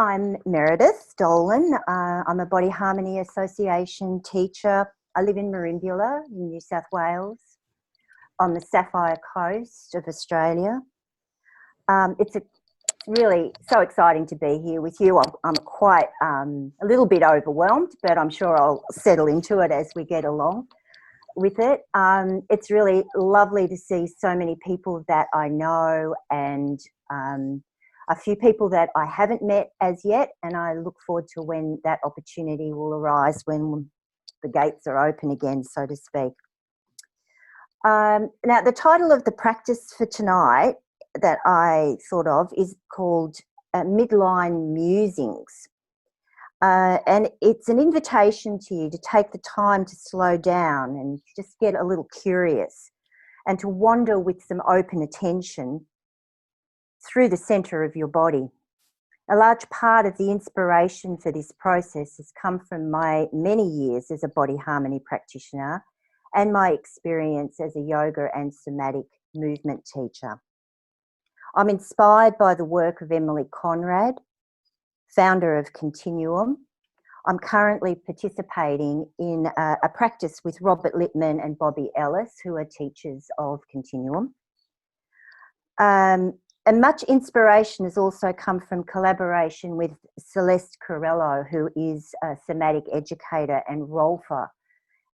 I'm Meredith Dolan. I'm a Body Harmony Association teacher. I live in Merimbula in New South Wales on the Sapphire Coast of Australia. It's really so exciting to be here with you. I'm quite a little bit overwhelmed, but I'm sure I'll settle into it as we get along with it. It's really lovely to see so many people that I know and a few people that I haven't met as yet, and I look forward to when that opportunity will arise, when the gates are open again, so to speak. Now, the title of the practice for tonight that I thought of is called Midline Musings. And it's an invitation to you to take the time to slow down and just get a little curious and to wander with some open attention through the centre of your body. A large part of the inspiration for this process has come from my many years as a body harmony practitioner and my experience as a yoga and somatic movement teacher. I'm inspired by the work of Emily Conrad, founder of Continuum. I'm currently participating in a practice with Robert Littman and Bobby Ellis, who are teachers of Continuum. And much inspiration has also come from collaboration with Celeste Corello, who is a somatic educator and rolfer.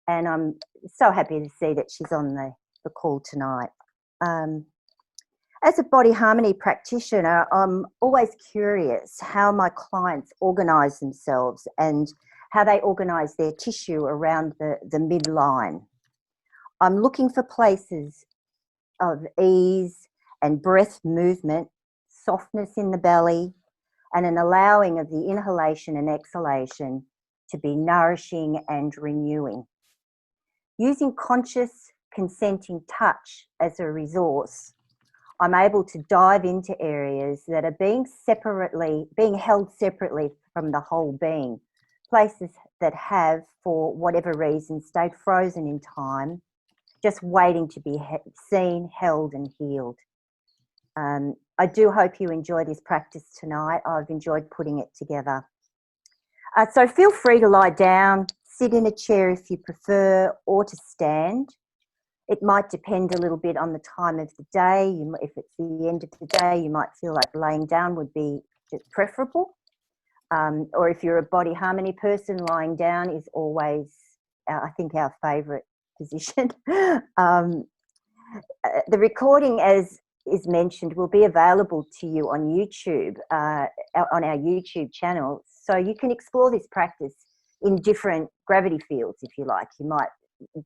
And I'm so happy to see that she's on the call tonight. As a body harmony practitioner, I'm always curious how my clients organise themselves and how they organise their tissue around the midline. I'm looking for places of ease and breath movement, softness in the belly, and an allowing of the inhalation and exhalation to be nourishing and renewing. Using conscious, consenting touch as a resource, I'm able to dive into areas that are being held separately from the whole being, places that have, for whatever reason, stayed frozen in time, just waiting to be seen, held and healed. I do hope you enjoy this practice tonight. I've enjoyed putting it together. So feel free to lie down, sit in a chair if you prefer, or to stand. It might depend a little bit on the time of the day. If it's the end of the day, you might feel like laying down would be preferable. Or if you're a body harmony person, lying down is always, I think, our favourite position. The recording, as is mentioned, will be available to you on YouTube, on our YouTube channel. So you can explore this practice in different gravity fields, if you like. You might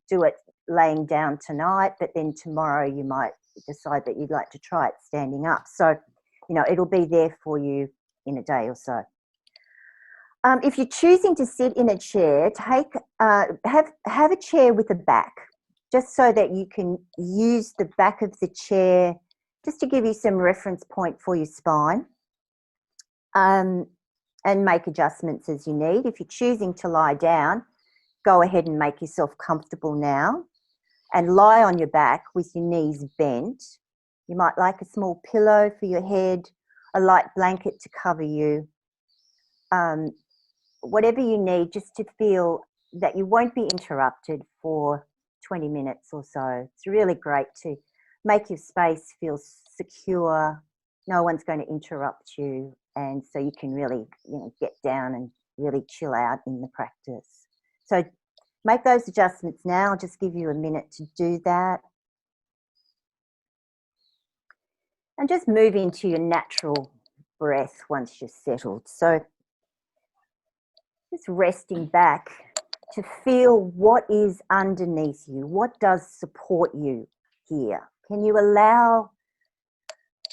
do it laying down tonight, but then tomorrow you might decide that you'd like to try it standing up. So, it'll be there for you in a day or so. If you're choosing to sit in a chair, have a chair with a back, just so that you can use the back of the chair just to give you some reference point for your spine, and make adjustments as you need. If you're choosing to lie down, go ahead and make yourself comfortable now and lie on your back with your knees bent. You might like a small pillow for your head, a light blanket to cover you, whatever you need, just to feel that you won't be interrupted for 20 minutes or so. It's really great to make your space feel secure. No one's going to interrupt you, and so you can really, get down and really chill out in the practice. So make those adjustments now. I'll just give you a minute to do that. And just move into your natural breath once you're settled. So just resting back to feel what is underneath you. What does support you here? Can you allow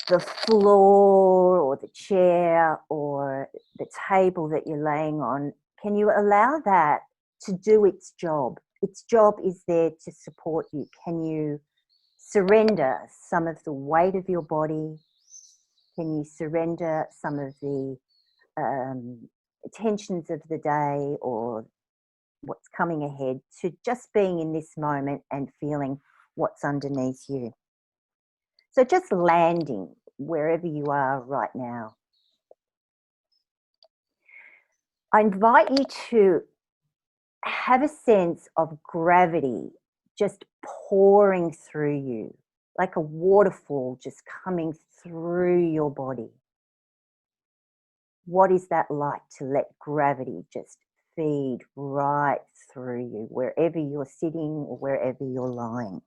the floor or the chair or the table that you're laying on, can you allow that to do its job? Its job is there to support you. Can you surrender some of the weight of your body? Can you surrender some of the tensions of the day or what's coming ahead to just being in this moment and feeling what's underneath you? So just landing wherever you are right now. I invite you to have a sense of gravity just pouring through you, like a waterfall just coming through your body. What is that like to let gravity just feed right through you, wherever you're sitting or wherever you're lying?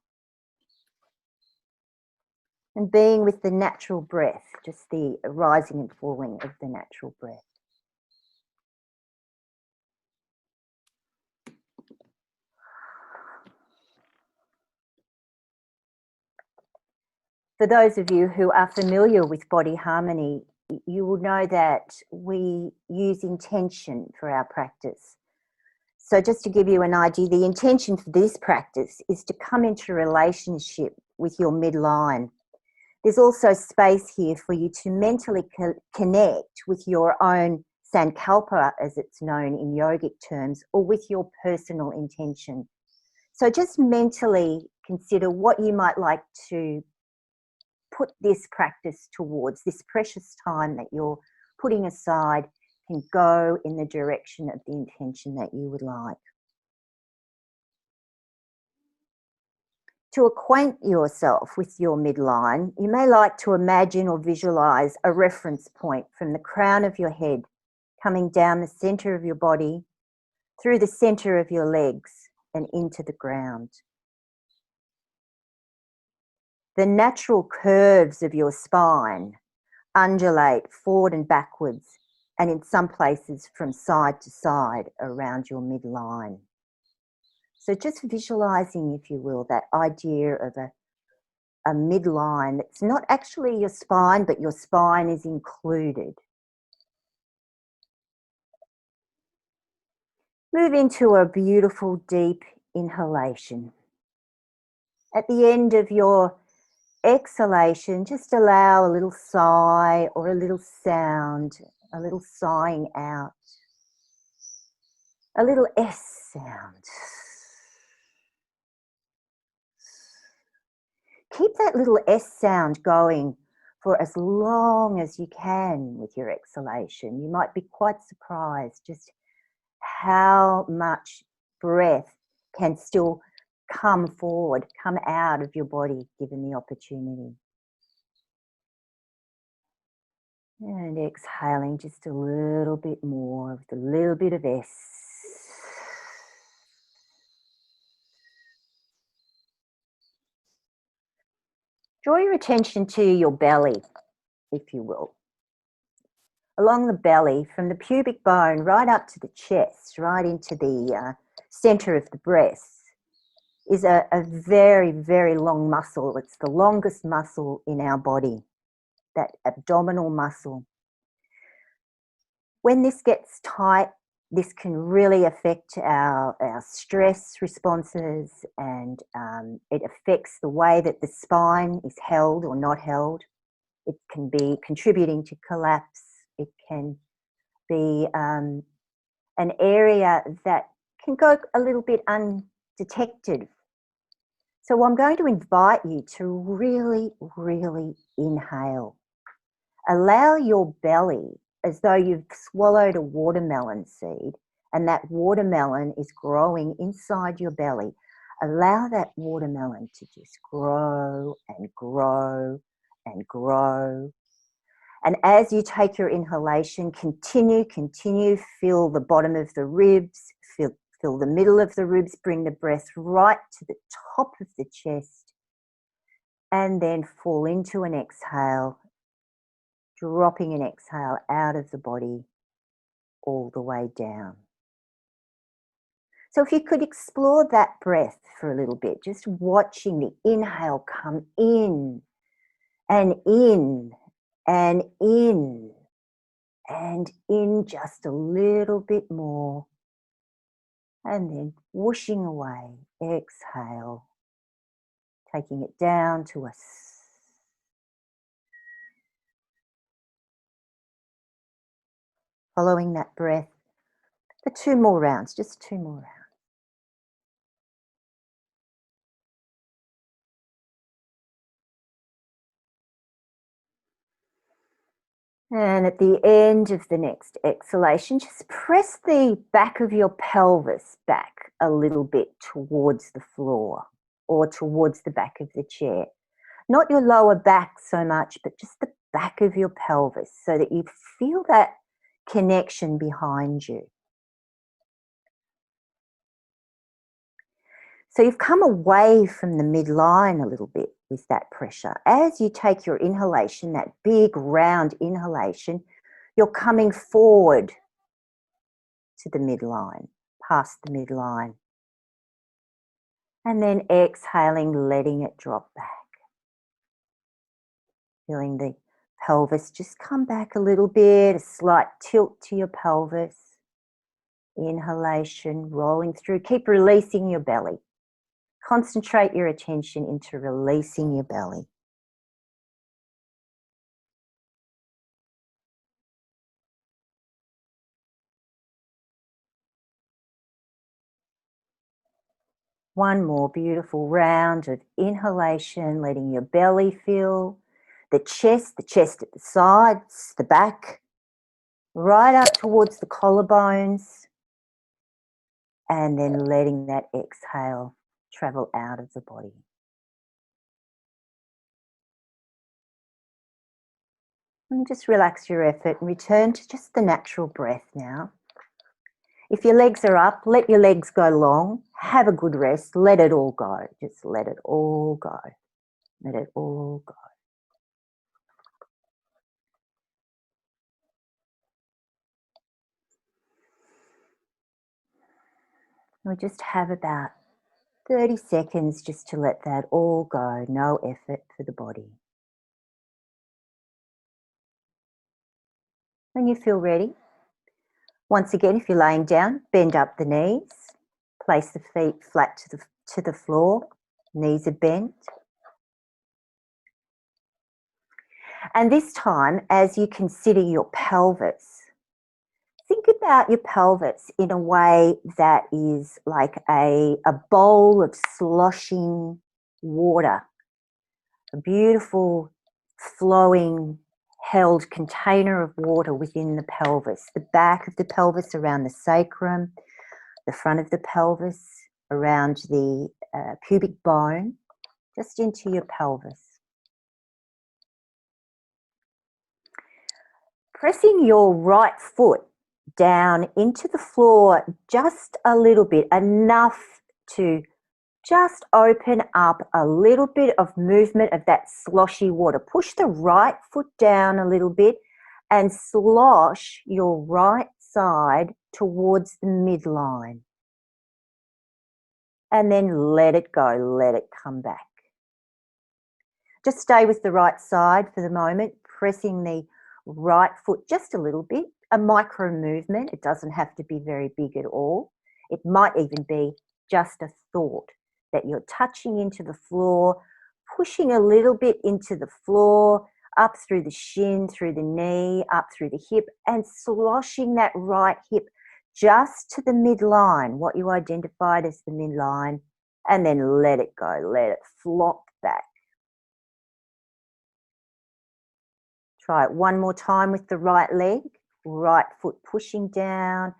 And being with the natural breath, just the rising and falling of the natural breath. For those of you who are familiar with body harmony, you will know that we use intention for our practice. So just to give you an idea, the intention for this practice is to come into relationship with your midline. There's also space here for you to mentally connect with your own sankalpa, as it's known in yogic terms, or with your personal intention. So just mentally consider what you might like to put this practice towards. This precious time that you're putting aside can go in the direction of the intention that you would like. To acquaint yourself with your midline, you may like to imagine or visualize a reference point from the crown of your head coming down the center of your body, through the center of your legs and into the ground. The natural curves of your spine undulate forward and backwards, and in some places from side to side around your midline. So just visualizing, if you will, that idea of a midline that's not actually your spine, but your spine is included. Move into a beautiful deep inhalation. At the end of your exhalation, just allow a little sigh or a little sound, a little sighing out, a little S sound. Keep that little S sound going for as long as you can with your exhalation. You might be quite surprised just how much breath can still come forward, come out of your body given the opportunity. And exhaling just a little bit more with a little bit of S. Draw your attention to your belly, if you will. Along the belly, from the pubic bone right up to the chest, right into the center of the breast, is a very, very long muscle. It's the longest muscle in our body, that abdominal muscle. When this gets tight, this can really affect our stress responses, and it affects the way that the spine is held or not held. It can be contributing to collapse. It can be an area that can go a little bit undetected. So I'm going to invite you to really, really inhale. Allow your belly, as though you've swallowed a watermelon seed and that watermelon is growing inside your belly. Allow that watermelon to just grow and grow and grow. And as you take your inhalation, continue, feel the bottom of the ribs, feel the middle of the ribs, bring the breath right to the top of the chest, and then fall into an exhale, dropping an exhale out of the body all the way down. So if you could explore that breath for a little bit, just watching the inhale come in and in and in and in just a little bit more, and then whooshing away, exhale, taking it down to a following that breath for 2 more rounds, just 2 more rounds. And at the end of the next exhalation, just press the back of your pelvis back a little bit towards the floor or towards the back of the chair. Not your lower back so much, but just the back of your pelvis so that you feel that connection behind you. So you've come away from the midline a little bit with that pressure. As you take your inhalation, that big round inhalation, you're coming forward to the midline, past the midline. And then exhaling, letting it drop back. Feeling the pelvis just come back a little bit, a slight tilt to your pelvis. Inhalation, rolling through. Keep releasing your belly. Concentrate your attention into releasing your belly. One more beautiful round of inhalation, letting your belly fill, the chest at the sides, the back, right up towards the collarbones, and then letting that exhale travel out of the body. And just relax your effort and return to just the natural breath now. If your legs are up, let your legs go long. Have a good rest. Let it all go. Just let it all go. Let it all go. We'll just have about 30 seconds just to let that all go. No effort for the body. When you feel ready, once again, if you're laying down, bend up the knees. Place the feet flat to the floor. Knees are bent. And this time, as you consider your pelvis, think about your pelvis in a way that is like a bowl of sloshing water, a beautiful flowing held container of water within the pelvis, the back of the pelvis around the sacrum, the front of the pelvis around the pubic bone, just into your pelvis. Pressing your right foot down into the floor just a little bit, enough to just open up a little bit of movement of that sloshy water. Push the right foot down a little bit and slosh your right side towards the midline. And then let it go, let it come back. Just stay with the right side for the moment, pressing the right foot just a little bit, a micro movement. It doesn't have to be very big at all. It might even be just a thought that you're touching into the floor, pushing a little bit into the floor, up through the shin, through the knee, up through the hip, and sloshing that right hip just to the midline, what you identified as the midline, and then let it go, let it flop back. Try it one more time with the right leg, right foot pushing down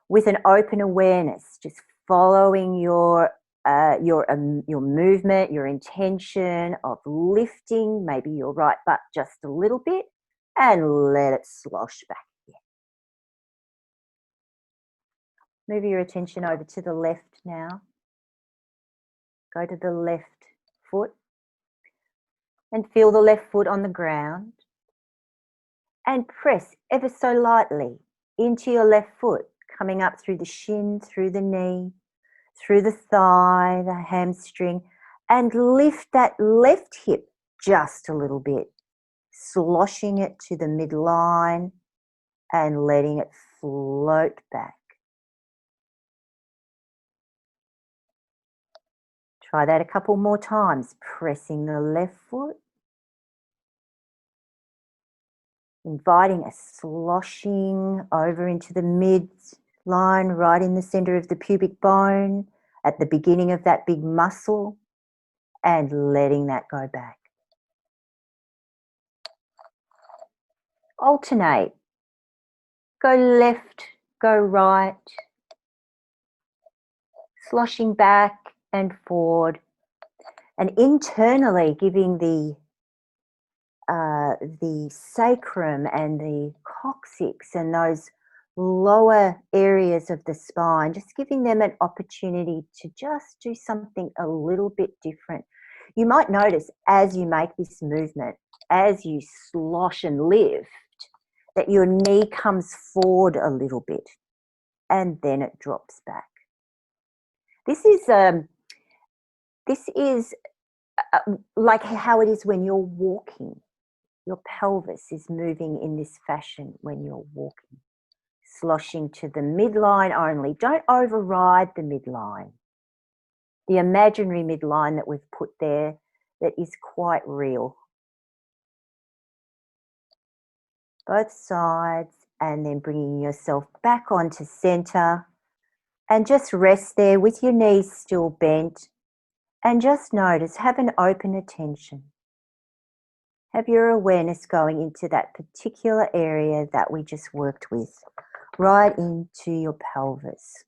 with an open awareness, just following your movement, your intention of lifting maybe your right butt just a little bit and let it slosh back again. Move your attention over to the left now. Go to the left foot and feel the left foot on the ground and press ever so lightly into your left foot, coming up through the shin, through the knee, through the thigh, the hamstring, and lift that left hip just a little bit, sloshing it to the midline and letting it float back. Try that a couple more times, pressing the left foot, inviting a sloshing over into the midline, right in the center of the pubic bone, at the beginning of that big muscle, and letting that go back. Alternate. Go left, go right, sloshing back and forward, and internally giving the sacrum and the coccyx and those lower areas of the spine, just giving them an opportunity to just do something a little bit different. You might notice as you make this movement, as you slosh and lift, that your knee comes forward a little bit and then it drops back. This is like how it is when you're walking. Your pelvis is moving in this fashion when you're walking. Sloshing to the midline only. Don't override the midline. The imaginary midline that we've put there that is quite real. Both sides, and then bringing yourself back onto center and just rest there with your knees still bent and just notice, have an open attention. Have your awareness going into that particular area that we just worked with, right into your pelvis.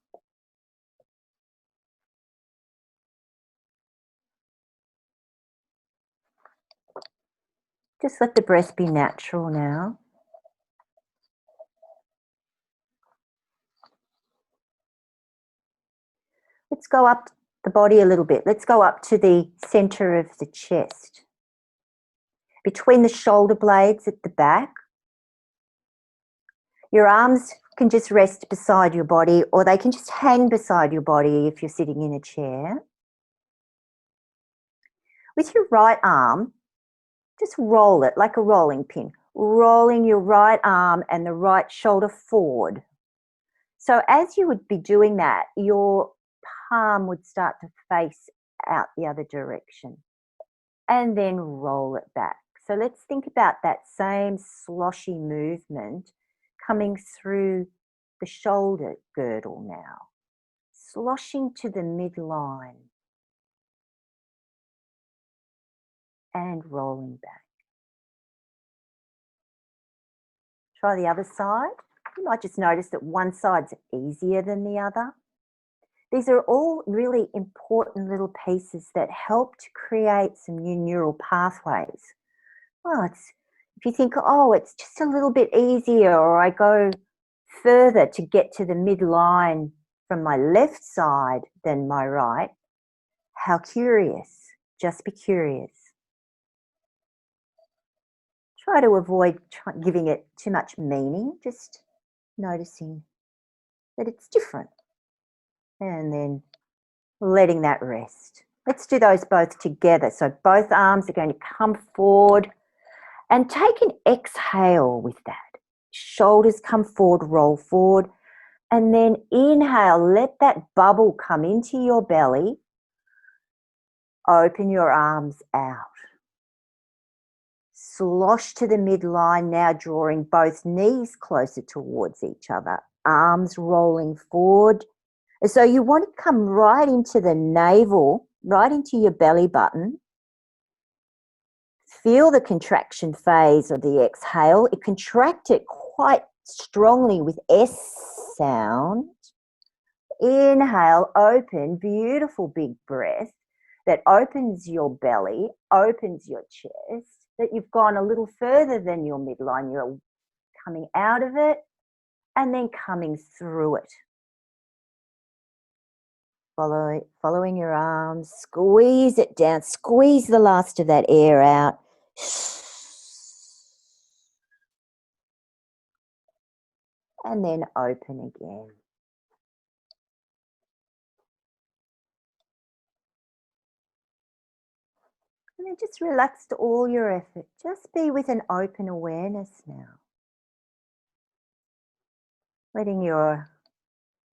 Just let the breath be natural now. Let's go up the body a little bit. Let's go up to the center of the chest. Between the shoulder blades at the back. Your arms can just rest beside your body, or they can just hang beside your body if you're sitting in a chair. With your right arm, just roll it like a rolling pin, rolling your right arm and the right shoulder forward. So as you would be doing that, your palm would start to face out the other direction and then roll it back. So let's think about that same sloshy movement coming through the shoulder girdle now, sloshing to the midline and rolling back. Try the other side. You might just notice that one side's easier than the other. These are all really important little pieces that help to create some new neural pathways. Well, if you think, oh, it's just a little bit easier, or I go further to get to the midline from my left side than my right, how curious. Just be curious. Try to avoid giving it too much meaning, just noticing that it's different. And then letting that rest. Let's do those both together. So both arms are going to come forward and take an exhale with that. Shoulders come forward, roll forward, and then inhale, let that bubble come into your belly. Open your arms out. Slosh to the midline, now drawing both knees closer towards each other. Arms rolling forward. So you want to come right into the navel, right into your belly button. Feel the contraction phase of the exhale. Contract it quite strongly with S sound. Inhale, open, beautiful big breath that opens your belly, opens your chest, that you've gone a little further than your midline. You're coming out of it and then coming through it. Following your arms, squeeze it down, squeeze the last of that air out. And then open again. And then just relax to all your effort. Just be with an open awareness now. Letting your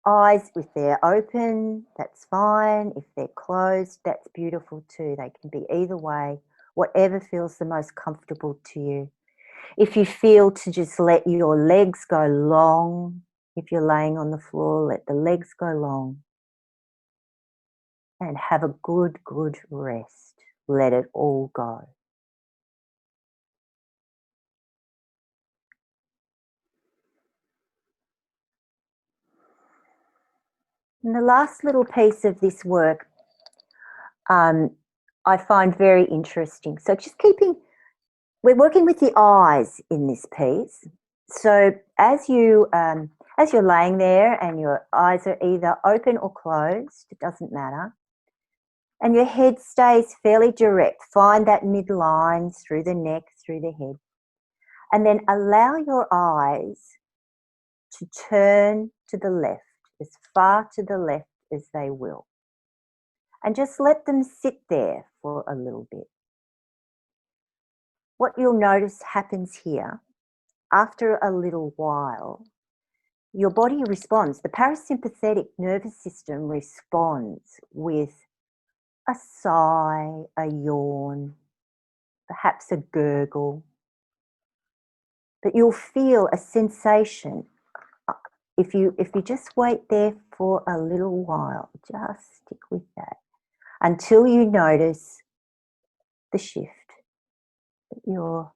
eyes, if they're open, that's fine. If they're closed, that's beautiful too. They can be either way, whatever feels the most comfortable to you. If you feel to just let your legs go long, if you're laying on the floor, let the legs go long. And have a good rest. Let it all go. And the last little piece of this work I find very interesting. So just we're working with the eyes in this piece. So as you're laying there and your eyes are either open or closed, it doesn't matter, and your head stays fairly direct, find that midline through the neck, through the head, and then allow your eyes to turn to the left, as far to the left as they will. And just let them sit there for a little bit. What you'll notice happens here, after a little while, your body responds. The parasympathetic nervous system responds with a sigh, a yawn, perhaps a gurgle. But you'll feel a sensation. If you just wait there for a little while, just stick with that until you notice the shift. Your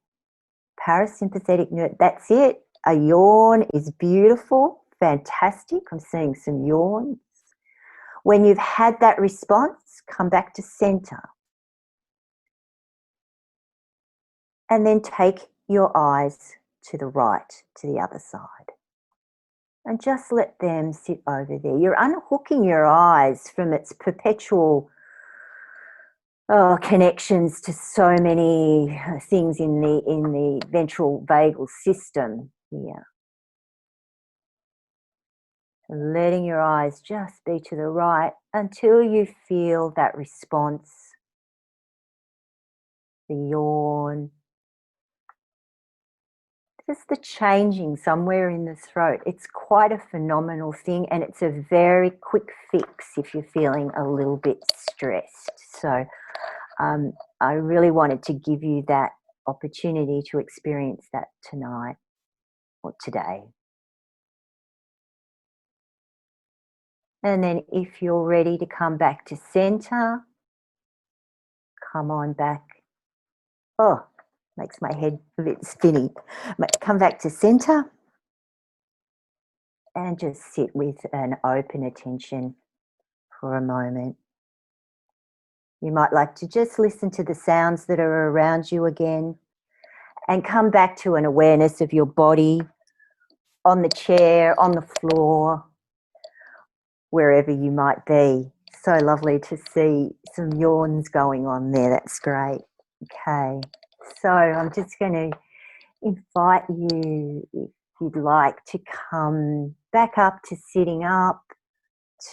parasympathetic nerve, that's it. A yawn is beautiful, fantastic. I'm seeing some yawns. When you've had that response, come back to center. And then take your eyes to the right, to the other side. And just let them sit over there. You're unhooking your eyes from its perpetual connections to so many things in the ventral vagal system here. Letting your eyes just be to the right until you feel that response, the yawn, just the changing somewhere in the throat. It's quite a phenomenal thing, and it's a very quick fix if you're feeling a little bit stressed. So I really wanted to give you that opportunity to experience that tonight or today. And then if you're ready to come back to center, come on back. Oh, makes my head a bit spinny. Come back to center and just sit with an open attention for a moment. You might like to just listen to the sounds that are around you again and come back to an awareness of your body on the chair, on the floor, wherever you might be. So lovely to see some yawns going on there. That's great. Okay, so I'm just going to invite you, if you'd like, to come back up to sitting up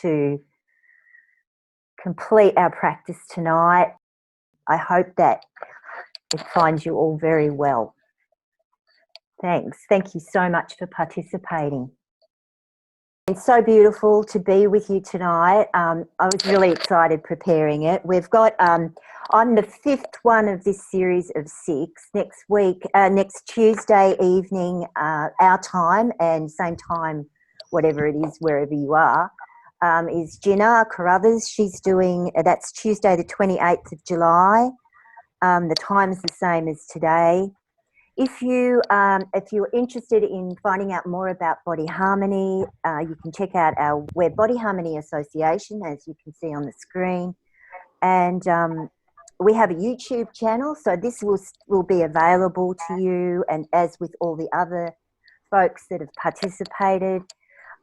to complete our practice tonight. I hope that it finds you all very well. Thanks. Thank you so much for participating. It's so beautiful to be with you tonight. I was really excited preparing it. We've got, I'm the fifth one of this series of 6. Next week, next Tuesday evening, our time, and same time, whatever it is, wherever you are, is Gina Carruthers. She's doing, that's Tuesday the 28th of July. The time's the same as today. If you're interested in finding out more about body harmony, you can check out our web, Body Harmony Association, as you can see on the screen. And we have a YouTube channel, so this will be available to you, and as with all the other folks that have participated.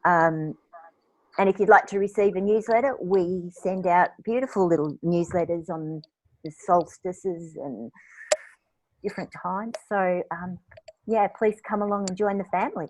And if you'd like to receive a newsletter, we send out beautiful little newsletters on the solstices and different times. So yeah, please come along and join the family.